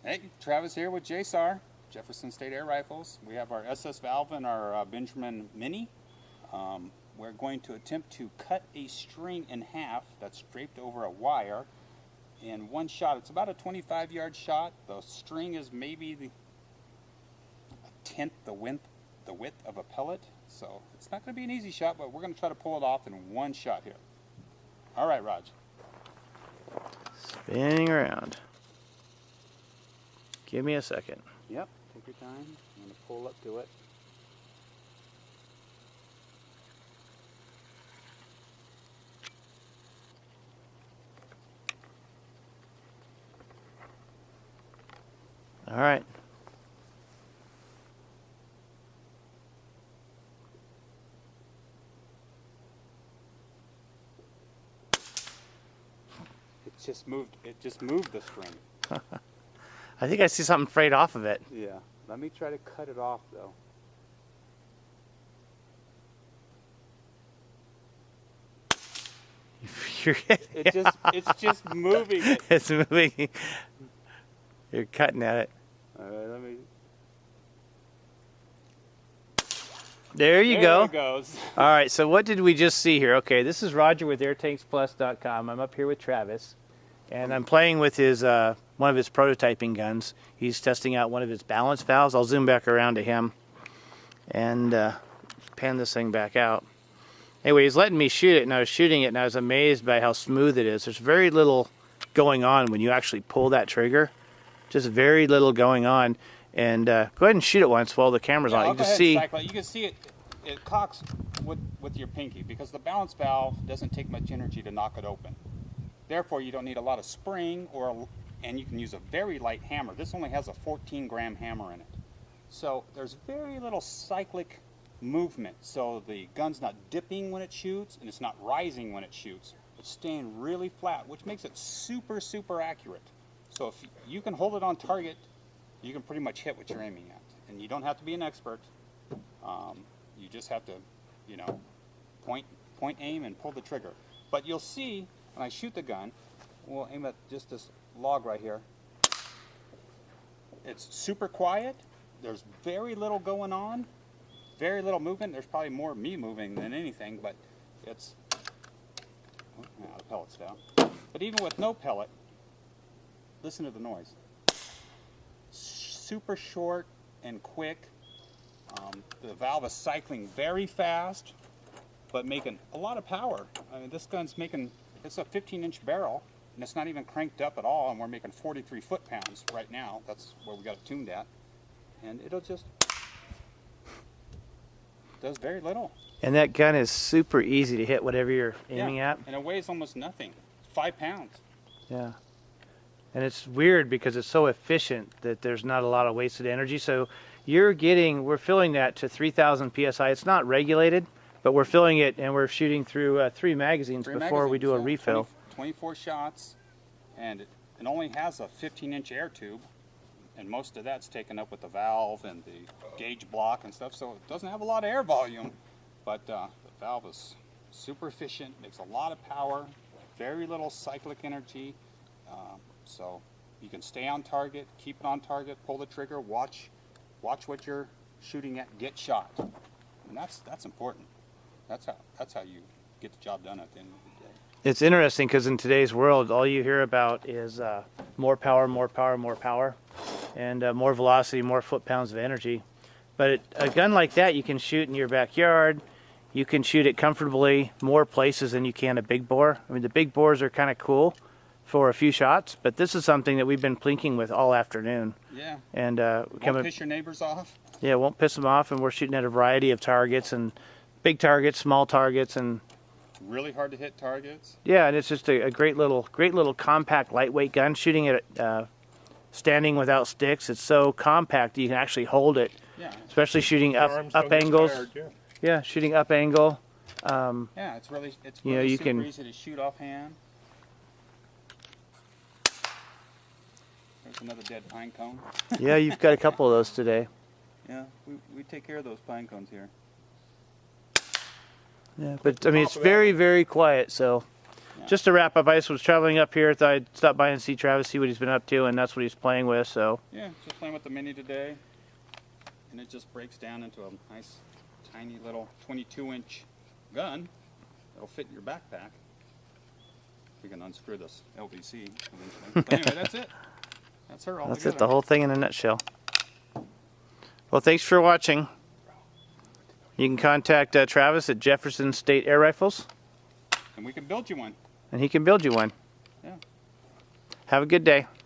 Hey, Travis here with JSAR, Jefferson State Air Rifles. We have our SS valve and our Benjamin Mini. We're going to attempt to cut a string in half that's draped over a wire in one shot. It's about a 25-yard shot. The string is maybe a tenth the width of a pellet. So it's not going to be an easy shot, but we're going to try to pull it off in one shot here. All right, Raj. Spinning around. Give me a second. Yep, take your time. I'm going to pull up to it. All right. It just moved the string. I think I see something frayed off of it. Yeah. Let me try to cut it off though. It's just moving it. It's moving. You're cutting at it. All right, let me. There you go. There it goes. All right, so what did we just see here? Okay, this is Roger with airtanksplus.com. I'm up here with Travis, and I'm playing with his one of his prototyping guns. He's testing out one of his balance valves. I'll zoom back around to him and pan this thing back out. Anyway, he's letting me shoot it, and I was shooting it, and I was amazed by how smooth it is. There's very little going on when you actually pull that trigger. Just very little going on. And go ahead and shoot it once while the camera's on. You can see. You can see it cocks with your pinky because the balance valve doesn't take much energy to knock it open. Therefore, you don't need a lot of spring, and you can use a very light hammer. This only has a 14-gram hammer in it. So there's very little cyclic movement. So the gun's not dipping when it shoots, and it's not rising when it shoots. It's staying really flat, which makes it super, super accurate. So if you can hold it on target, you can pretty much hit what you're aiming at. And you don't have to be an expert. You just have to, you know, point, aim, and pull the trigger. But you'll see when I shoot the gun, we'll aim at just this log right here. It's super quiet. There's very little going on. Very little movement. There's probably more me moving than anything, but it's... Oh, the pellet's down. But even with no pellet, listen to the noise. Super short and quick. The valve is cycling very fast, but making a lot of power. I mean, this gun's making, it's a 15-inch barrel, and it's not even cranked up at all, and we're making 43 foot-pounds right now. That's where we got it tuned at. And it'll just, does very little. And that gun is super easy to hit whatever you're aiming at. And it weighs almost nothing. 5 pounds. Yeah. And it's weird because it's so efficient that there's not a lot of wasted energy. So we're filling that to 3,000 PSI. It's not regulated, but we're filling it and we're shooting through 3 magazines before we do a refill. 24 shots, and it only has a 15-inch air tube, and most of that's taken up with the valve and the gauge block and stuff, so it doesn't have a lot of air volume, but the valve is super efficient, makes a lot of power, very little cyclic energy. So you can stay on target, keep it on target, pull the trigger, watch what you're shooting at, get shot. And that's important. That's how you get the job done at the end of the day. It's interesting because in today's world, all you hear about is more power, more power, more power, and more velocity, more foot-pounds of energy. But a gun like that, you can shoot in your backyard. You can shoot it comfortably more places than you can a big bore. I mean, the big bores are kind of cool for a few shots, but this is something that we've been plinking with all afternoon. Yeah. And won't piss your neighbors off? Yeah, won't piss them off, and we're shooting at a variety of targets, and big targets, small targets, and really hard to hit targets. Yeah, and it's just a great little compact, lightweight gun. Shooting it standing without sticks, it's so compact you can actually hold it. Yeah. Especially shooting up angles. Tired, yeah. Yeah, shooting up angle. Yeah, it's really super easy to shoot offhand. There's another dead pine cone. Yeah, you've got a couple of those today. Yeah, we take care of those pine cones here. Yeah, but I mean it's very, very quiet, so just to wrap up, I just was traveling up here. Thought I'd stop by and see Travis, see what he's been up to, and that's what he's playing with. So Yeah, just playing with the Mini today, and it just breaks down into a nice, tiny little 22-inch gun. It'll fit in your backpack. We can unscrew this LVC eventually. But anyway, that's it. That's her all that's together. it, the whole thing in a nutshell. Well, thanks for watching. You can contact Travis at Jefferson State Air Rifles, And we can build you one. and he can build you one. Yeah. Have a good day.